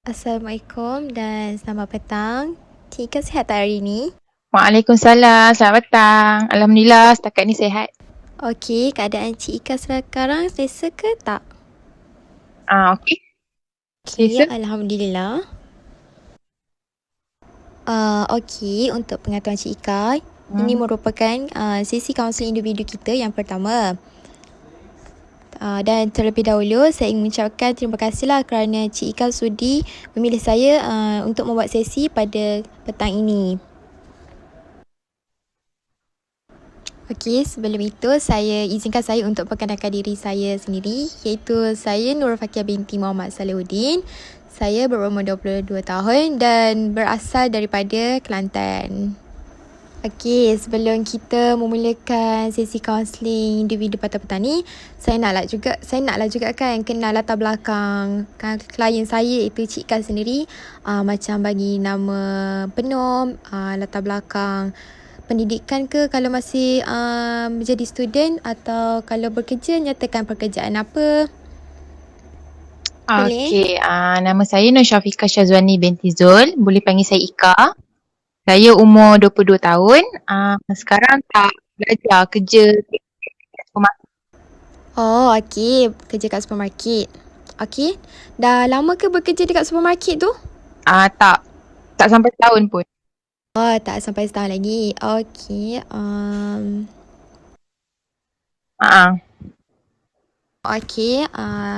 Assalamualaikum dan selamat petang. Cik Ika sihat tak hari ini? Waalaikumsalam, selamat petang. Alhamdulillah, setakat ni sihat. Okey, keadaan Cik Ika sekarang selesa ke tak? Okey. Okey, Selesa? Alhamdulillah. Okey, untuk pengetahuan Cik Ika, ini Hmm. merupakan sesi kaunseling individu kita yang pertama. Dan terlebih dahulu, saya ingin mengucapkan terima kasihlah kerana Cik Ika sudi memilih saya untuk membuat sesi pada petang ini. Okey, sebelum itu izinkan saya untuk perkenalkan diri saya sendiri, iaitu saya Nur Fakia binti Muhammad Salihuddin. Saya berumur 22 tahun dan berasal daripada Kelantan. Okey, sebelum kita memulakan sesi kaunseling individu pada petang ni, saya naklah juga kan kenal latar belakang klien saya iaitu Cik Ika sendiri, macam bagi nama penuh, latar belakang pendidikan ke kalau masih menjadi student, atau kalau bekerja nyatakan pekerjaan apa. Boleh? Okey, nama saya Nur Syafiqah Syazwani binti Zul. Boleh panggil saya Ika. Saya umur 22 tahun. Sekarang tak belajar, kerja kat supermarket. Oh, okey, kerja kat supermarket. Okey, dah lama ke bekerja dekat supermarket tu? Tak, tak sampai setahun pun. Oh, tak sampai setahun lagi. Okey. Ah, Okey,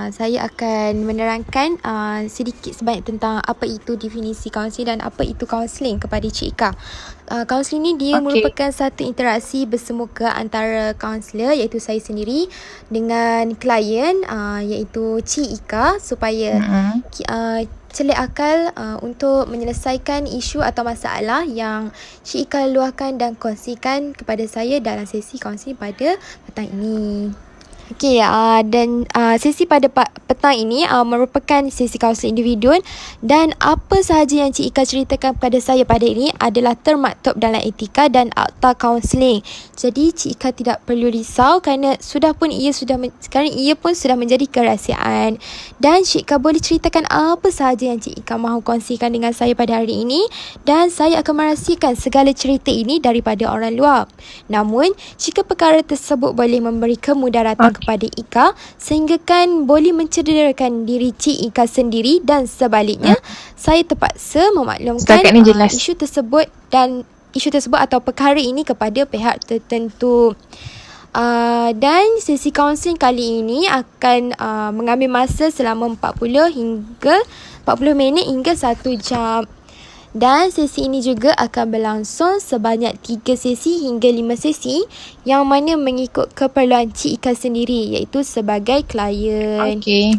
saya akan menerangkan sedikit sebanyak tentang apa itu definisi kaunseling dan apa itu kaunseling kepada Cik Ika. Kaunseling ni dia okey. merupakan satu interaksi bersemuka antara kaunselor iaitu saya sendiri dengan klien iaitu Cik Ika supaya Mm-mm. celik akal untuk menyelesaikan isu atau masalah yang Cik Ika luahkan dan kongsikan kepada saya dalam sesi kaunseling pada petang ini. Okey, dan sesi pada petang ini merupakan sesi kaunseling individu, dan apa sahaja yang Cik Ika ceritakan kepada saya pada ini adalah termaktub dalam etika dan akta kaunseling. Jadi Cik Ika tidak perlu risau kerana sekarang ia pun sudah menjadi kerahsiaan. Dan Cik Ika boleh ceritakan apa sahaja yang Cik Ika mahu kongsikan dengan saya pada hari ini, dan saya akan merahsiakan segala cerita ini daripada orang luar. Namun, jika perkara tersebut boleh memberi kemudaratan Okey. kepada Ika sehingga kan boleh mencederakan diri Cik Ika sendiri dan sebaliknya, saya terpaksa memaklumkan Setakat ni jelas. isu tersebut atau perkara ini kepada pihak tertentu. Dan sesi kaunseling kali ini akan mengambil masa selama 40 minit hingga 1 jam. Dan sesi ini juga akan berlangsung sebanyak 3 sesi hingga 5 sesi yang mana mengikut keperluan Cik Ika sendiri iaitu sebagai klien. Okey.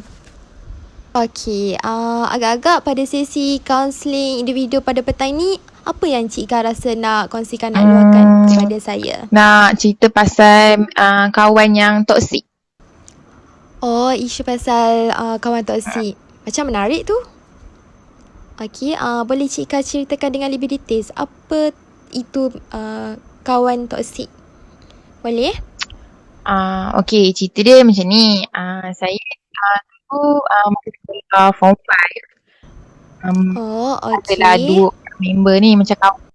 Okey, agak-agak pada sesi kaunseling individu pada petang ini, apa yang Cik Ika rasa nak kongsikan, nak luahkan kepada saya? Nak cerita pasal kawan yang toksik. Oh, isu pasal kawan toksik. Macam menarik tu. Okey, boleh Cik Ika ceritakan dengan lebih details apa itu kawan toksik? Boleh? Okey, cerita dia macam ni. Saya dulu masa sekolah form 5, Oh, adalah okey. 2 member ni macam kawan.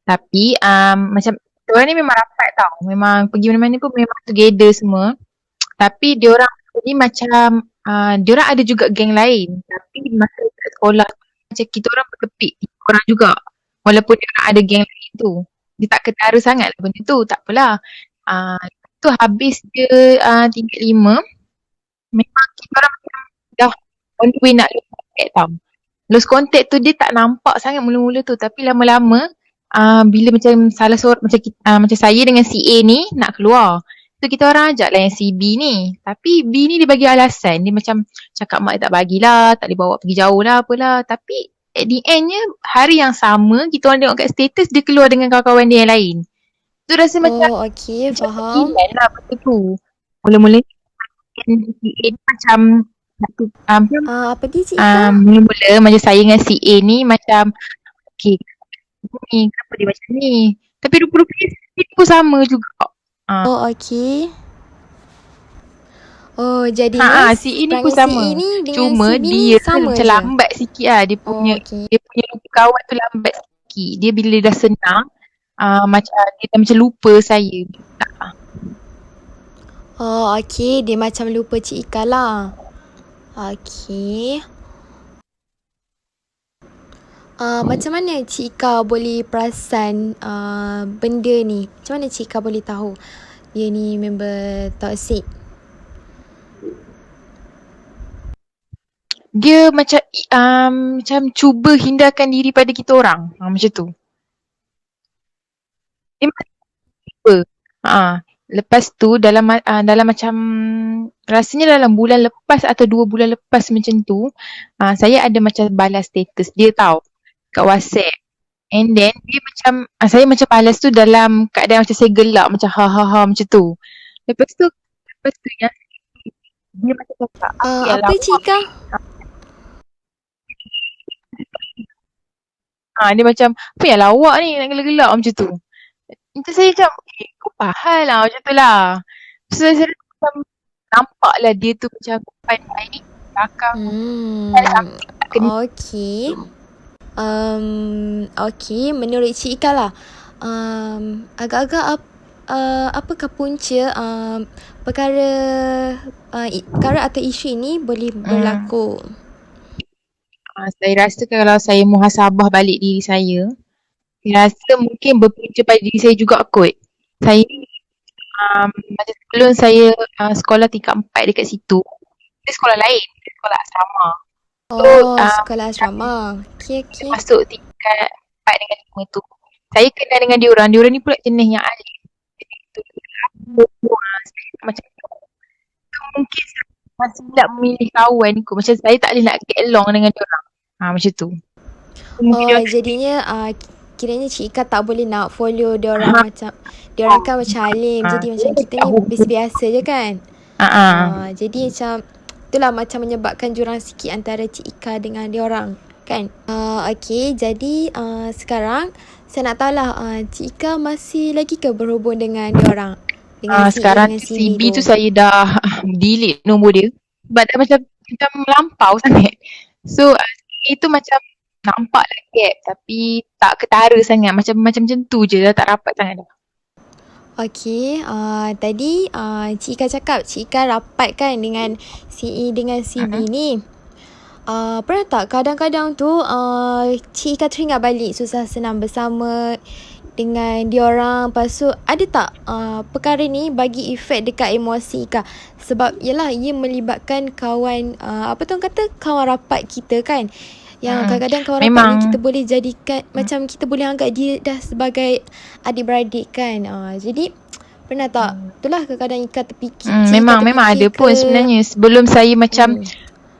Tapi macam diorang ni memang rapat tau. Memang pergi mana-mana pun memang together semua. Tapi diorang ni macam diorang ada juga geng lain. Tapi masa kat sekolah macam kita orang berkepit 3 orang juga. Walaupun diorang ada geng lain tu. Dia tak ketara sangat lah benda tu. Tak apalah. Tu habis dia tingkat 5, memang kita orang macam dah on the way nak lose contact tau. Lose contact tu dia tak nampak sangat mula-mula tu, tapi lama-lama bila macam salah seorang macam macam saya dengan si A ni nak keluar. So kita orang ajak lah yang si B ni. Tapi B ni dia bagi alasan, dia macam cakap mak dia tak bagilah, tak boleh bawa pergi jauh lah apalah. Tapi at the endnya hari yang sama kita orang tengok kat status dia keluar dengan kawan-kawan dia yang lain. Tu rasa macam Oh, okey, macam faham. kegilan lah benda tu. Mula-mula si A ni macam satu Apa dia Cik Ika? mula-mula macam saya dengan si A ni macam okay ni kenapa dia macam ni, tapi rupa-rupanya dia pun sama juga. Oh, okey. Oh, jadinya Si E ni pun perangai si E sama. ni dengan Cuma si B ni dia sama macam je. lambat sikit lah. Oh, okey. Dia punya lupa kawan tu lambat sikit. Dia bila dia dah senang, macam dia dah macam lupa saya. Oh, okey. Dia macam lupa Cik Ika lah. Okey. Macam mana Cik Ika boleh perasan benda ni? Macam mana Cik Ika boleh tahu dia ni member toxic? Dia macam cuba hindarkan diri pada kita orang. Macam tu. Dia macam cuba. Lepas tu dalam macam rasanya dalam bulan lepas atau 2 bulan lepas macam tu, saya ada macam balas status dia tau kat WhatsApp. And then dia macam saya macam balas tu dalam keadaan macam saya gelak macam ha ha ha macam tu. Lepas tu yang dia macam cakap Apa Cik Ika? dia macam apa yang lawak ni nak gelak-gelak macam tu. Macam saya macam kau faham lah macam tu lah. So saya macam nampak lah dia tu macam pandai ni belakang. Okey. Okey, menurut Cik Ika lah. Agak-agak apakah punca perkara atau isu ini boleh berlaku? Saya rasa kalau saya muhasabah balik diri saya rasa mungkin berpunca pada diri saya juga kot. Saya macam sebelum saya sekolah tingkat 4 dekat situ, dia sekolah lain, dia sekolah asrama. Sekolah asrama. Okey. Masuk tingkat 4 dengan 5 tu. Saya kenal dengan diorang ni pula jenis yang alim. Macam tu. Mungkin saya masih tak memilih kawan kot. Macam saya tak boleh nak get along dengan diorang. Macam tu. Jadinya kiranya Cik Ika tak boleh nak follow diorang macam diorang kan macam alim. Jadi macam kita ni biasa je kan. Jadi macam itulah macam menyebabkan jurang sikit antara Cik Ika dengan diorang kan. Okey, jadi sekarang saya nak tahulah Cik Ika masih lagi ke berhubung dengan diorang? Dengan sekarang CB tu saya dah delete nombor dia sebab dah macam melampau sangat. So itu macam nampak lah gap tapi tak ketara sangat. Macam tu je, dah tak rapat sangat dah. Okey, tadi Cik Ika cakap Cik Ika rapat kan dengan CE dengan CB ni. Pernah tak kadang-kadang tu Cik Ika teringat balik susah senang bersama dengan diorang. Lepas tu ada tak perkara ni bagi efek dekat emosi Ika? Sebab yelah ia melibatkan kawan kawan rapat kita kan. Yang kadang-kadang kawan rapat ni kita boleh jadikan macam kita boleh anggap dia dah sebagai adik-beradik kan. Jadi pernah tak? Itulah kadang-kadang Ika terfikir. Memang ada pun sebenarnya sebelum saya macam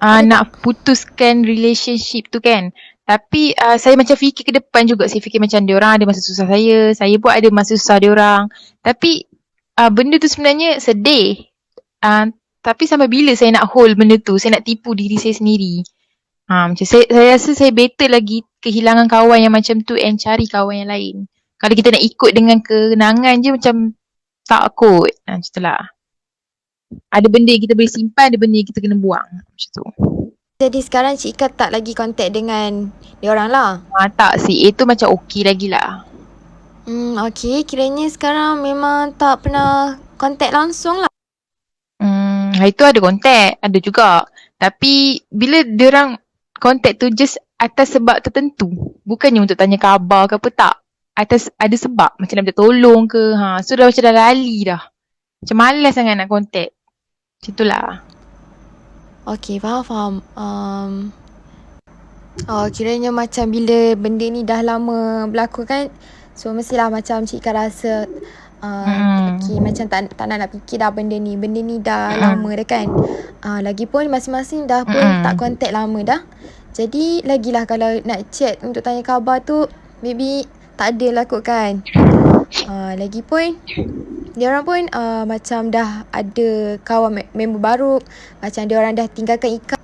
nak putuskan relationship tu kan. Tapi saya macam fikir ke depan juga. Saya fikir macam diorang ada masa susah saya pun ada masa susah diorang. Tapi benda tu sebenarnya sedih. Tapi sampai bila saya nak hold benda tu? Saya nak tipu diri saya sendiri. Macam saya rasa saya better lagi kehilangan kawan yang macam tu and cari kawan yang lain. Kalau kita nak ikut dengan kenangan je macam tak kot. Macam tu lah. Ada benda yang kita boleh simpan, ada benda yang kita kena buang. Macam tu. Jadi sekarang Cik Ika tak lagi kontak dengan diorang lah? Tak sih, itu macam okey lagi lah. Okey, kiranya sekarang memang tak pernah kontak langsung lah. Hari tu ada kontak, ada juga. Tapi bila diorang kontak tu just atas sebab tertentu. Bukannya untuk tanya khabar ke apa, tak. Ada sebab, macam nak minta tolong ke. So dah macam dah lali dah. Macam malas sangat nak kontak. Macam tu lah. Okey, faham. Kiranya macam bila benda ni dah lama berlaku kan. So mestilah macam Cik Ika rasa okey, macam tak nak fikir dah benda ni. Benda ni dah lama dah kan. Lagipun masing-masing dah pun tak kontak lama dah. Jadi lagilah kalau nak chat untuk tanya khabar tu maybe tak ada lah kot kan. Lagipun diorang pun macam dah ada kawan member baru. Macam diorang dah tinggalkan Ika.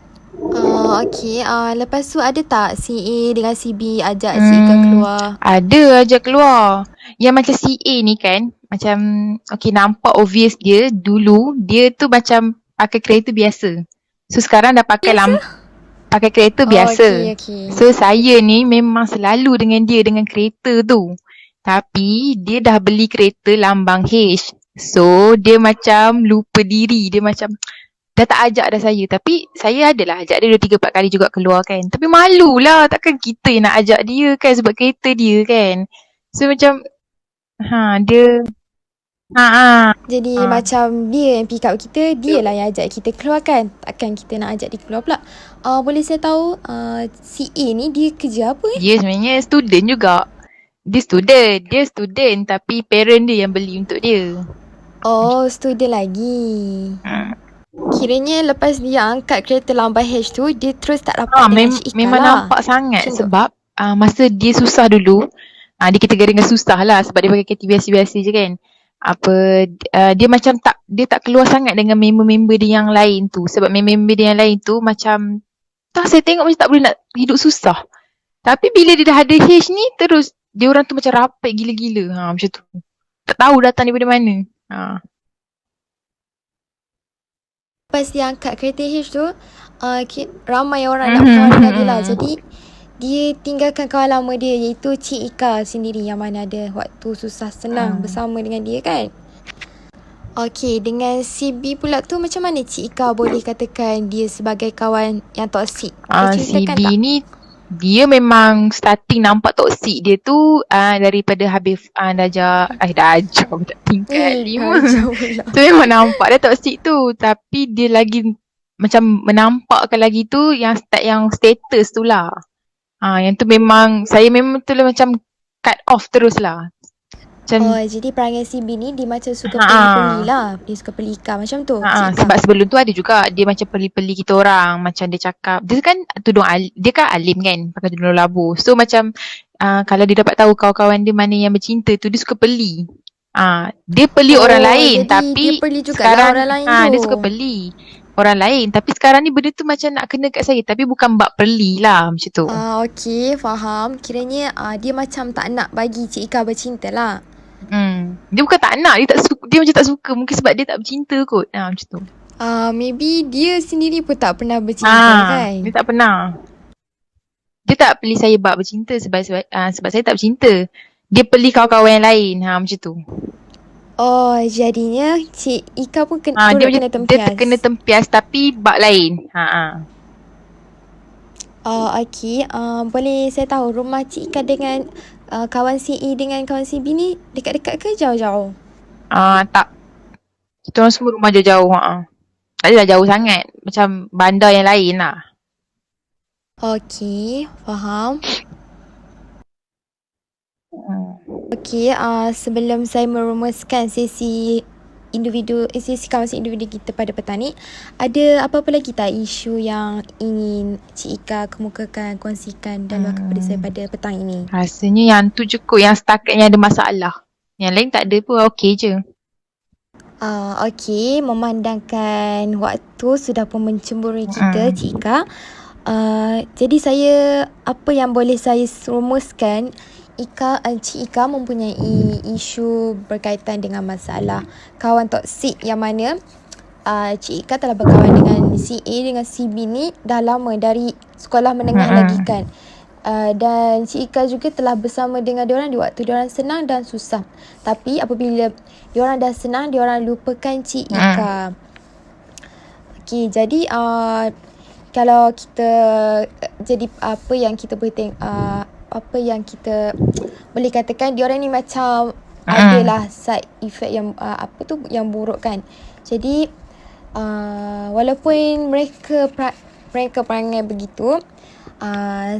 Okey, lepas tu ada tak CA dengan CB ajak Cik Ika keluar? Ada ajak keluar. Yang macam CA ni kan, macam okay nampak obvious dia dulu, dia tu macam pakai kereta biasa. So sekarang dah pakai pakai kereta Oh, biasa. okay. So saya ni memang selalu dengan dia dengan kereta tu. Tapi dia dah beli kereta lambang H. So dia macam lupa diri. Dia macam dah tak ajak dah saya. Tapi saya adalah ajak dia 2, 3, 4 kali juga keluar kan. Tapi malulah. Takkan kita yang nak ajak dia kan sebab kereta dia kan. So macam dia Jadi macam dia yang pick up kita, dia lah yang ajak kita keluar kan. Takkan kita nak ajak dia keluar pula. Boleh saya tahu CA ni dia kerja apa dia sebenarnya student juga. Dia student tapi parent dia yang beli untuk dia. Oh, student lagi. Kiranya lepas dia angkat kereta lambai H tu, dia terus tak dapat dengan Cik Ika memang lah. nampak sangat Macam tu. sebab masa dia susah dulu, dia kategori dengan susah lah sebab dia pakai kereta biasa-biasa je kan. Dia macam dia tak keluar sangat dengan member-member dia yang lain tu. Sebab member dia yang lain tu macam saya tengok macam tak boleh nak hidup susah. Tapi bila dia dah ada H ni, terus dia orang tu macam rapat gila-gila. Macam tu. Tak tahu datang daripada mana. Lepas dia angkat kereta H tu, ramai orang nak berkawan dengan dia lah. Jadi, dia tinggalkan kawan lama dia iaitu Cik Ika sendiri yang mana ada waktu susah senang bersama dengan dia kan. Okay, dengan CB pula tu macam mana Cik Ika boleh katakan dia sebagai kawan yang toksik? CB ni dia memang starting nampak toksik dia tu daripada habis darjah budak tingkat 5. So memang nampak dia toksik tu. Tapi dia lagi macam menampakkan lagi tu yang status tu lah. Yang tu memang saya memang tu lah macam cut off terus lah. Jadi perangai CB ni dia macam suka peli-peli lah. Dia suka pelikar macam tu. Sebab sebelum tu ada juga dia macam peli-peli kita orang. Macam dia cakap, dia kan dia kan alim kan, pakai tudung labu. So macam kalau dia dapat tahu kawan-kawan dia mana yang bercinta tu, dia suka peli. Dia peli orang lain. Jadi tapi dia peli juga sekarang lah orang lain tu. dia suka peli orang lain. Tapi sekarang ni benda tu macam nak kena kat saya. Tapi bukan bab peli lah macam tu. Okay, faham. Kiranya dia macam tak nak bagi Cik Ika bercinta lah. Dia bukan tak nak, dia macam tak suka. Mungkin sebab dia tak bercinta kot. Macam tu. Maybe dia sendiri pun tak pernah bercinta kan. Dia tak pernah. Dia tak pilih saya bab bercinta sebab saya tak bercinta. Dia pilih kawan-kawan yang lain. Macam tu. Jadinya Cik Ika pun kena tempias. Dia terkena tempias tapi bab lain. Okay. Boleh saya tahu rumah Cik Ika dengan kawan CA dengan kawan CB ni dekat-dekat ke jauh-jauh? Tak. Kita orang semua rumah jauh-jauh. Tak adalah jauh sangat. Macam bandar yang lain lah. Okay, faham. Okay, sebelum saya merumuskan sesi kawasan individu kita pada petang ni, ada apa-apa lagi tak isu yang ingin Cik Ika kemukakan, kongsikan dan luahkan kepada saya pada petang ini? Rasanya yang tu je kot, yang setakat ada masalah. Yang lain tak ada pun, okey je. Okay, memandangkan waktu sudah pun mencemburi kita, Cik Ika. Jadi apa yang boleh saya rumuskan, Cik Ika mempunyai isu berkaitan dengan masalah kawan toksik yang mana Cik Ika telah berkawan dengan CA dengan CB ni dah lama dari sekolah menengah lagi kan. Dan Cik Ika juga telah bersama dengan diorang di waktu diorang senang dan susah. Tapi apabila diorang dah senang, diorang lupakan Cik Ika. Okay, jadi kalau kita jadi apa yang kita boleh apa yang kita boleh katakan, diorang ni macam adalah side effect yang yang buruk kan. Jadi walaupun mereka perangai begitu,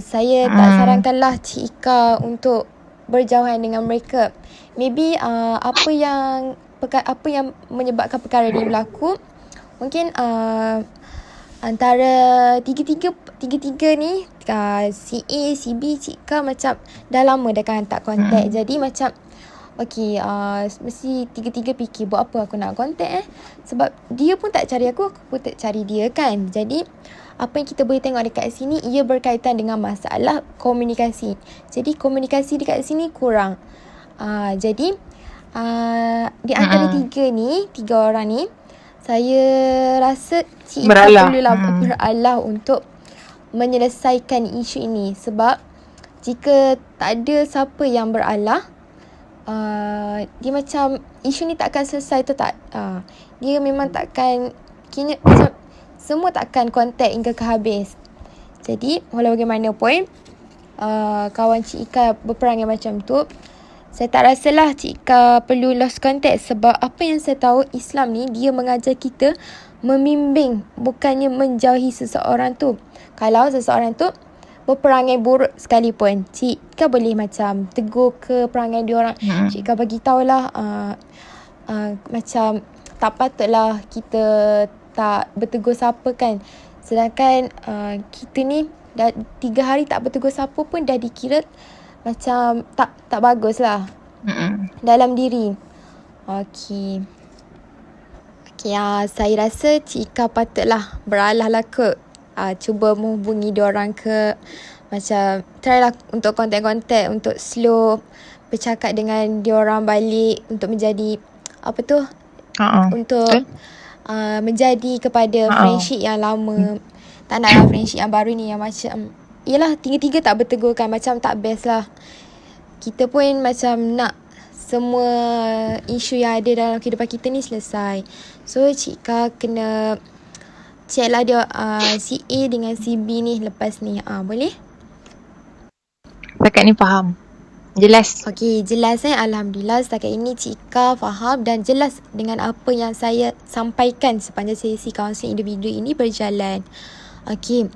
saya tak sarankanlah Cik Ika untuk berjauhan dengan mereka. Maybe apa yang menyebabkan perkara ini berlaku, mungkin antara tiga-tiga ni, CA, CB, Cik Ika macam dah lama dah kan tak kontak. Jadi macam mesti tiga-tiga fikir buat apa aku nak kontak sebab dia pun tak cari aku pun tak cari dia kan. Jadi apa yang kita boleh tengok dekat sini, ia berkaitan dengan masalah komunikasi. Jadi komunikasi dekat sini kurang. Jadi di antara tiga orang ni, Saya rasa Cik Ika Beralah. perlulah beralah untuk menyelesaikan isu ini. Sebab jika tak ada siapa yang beralah, dia macam isu ni takkan selesai tu tak. Dia memang takkan, macam semua takkan kontak hingga ke habis. Jadi walau bagaimanapun kawan Cik Ika berperangai macam tu, saya tak rasalah Cik Ika perlu lost contact. Sebab apa yang saya tahu, Islam ni dia mengajar kita membimbing, bukannya menjauhi seseorang tu. Kalau seseorang tu berperangai buruk sekalipun, Cik Ika boleh macam tegur ke perangai diorang. Cik Ika bagi tahulah macam tak patutlah kita tak bertegur siapa kan. Sedangkan kita ni dah 3 hari tak bertegur siapa pun dah dikira macam tak bagus lah dalam diri. Okey, saya rasa Cik Ika patutlah beralah lah ke. Cuba menghubungi diorang ke. Macam try lah untuk kontak-kontak, untuk slow bercakap dengan diorang balik, untuk menjadi apa tu, untuk menjadi kepada friendship yang lama. Tak naklah friendship yang baru ni yang macam, yelah, tiga-tiga tak bertegur kan, macam tak best lah. Kita pun macam nak semua isu yang ada dalam kehidupan kita ni selesai. So Cik Ika kena check lah dia si A dengan si B ni lepas ni. Boleh? Setakat ni faham. Jelas. Okey, jelas Alhamdulillah setakat ini Cik Ika faham dan jelas dengan apa yang saya sampaikan sepanjang sesi kaunseling individu ini berjalan. Okey,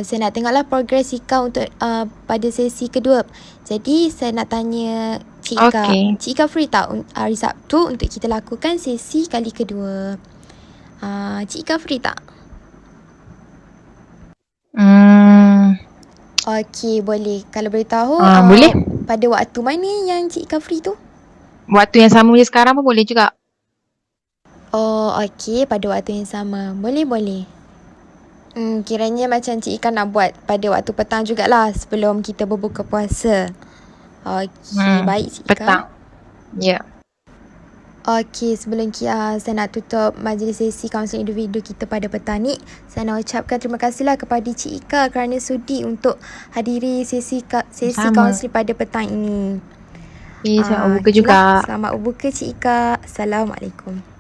saya nak tengoklah progres Cik Ika untuk pada sesi kedua. Jadi saya nak tanya Cik Ika, Cik Ika free tak hari Sabtu untuk kita lakukan sesi kali kedua? Cik Ika free tak? Okey, boleh. Kalau boleh tahu boleh. Pada waktu mana yang Cik Ika free tu? Waktu yang sama je sekarang pun boleh juga. Oh, okey, pada waktu yang sama. Boleh. Kiranya macam Cik Ika nak buat pada waktu petang jugalah sebelum kita berbuka puasa. Okey, baik Cik Ika. Petang. Ya. Okey, sebelum saya nak tutup majlis sesi kaunseling individu kita pada petang ni, saya nak ucapkan terima kasihlah kepada Cik Ika kerana sudi untuk hadiri sesi kaunseling pada petang ini. Selamat berbuka juga. Selamat berbuka Cik Ika. Assalamualaikum.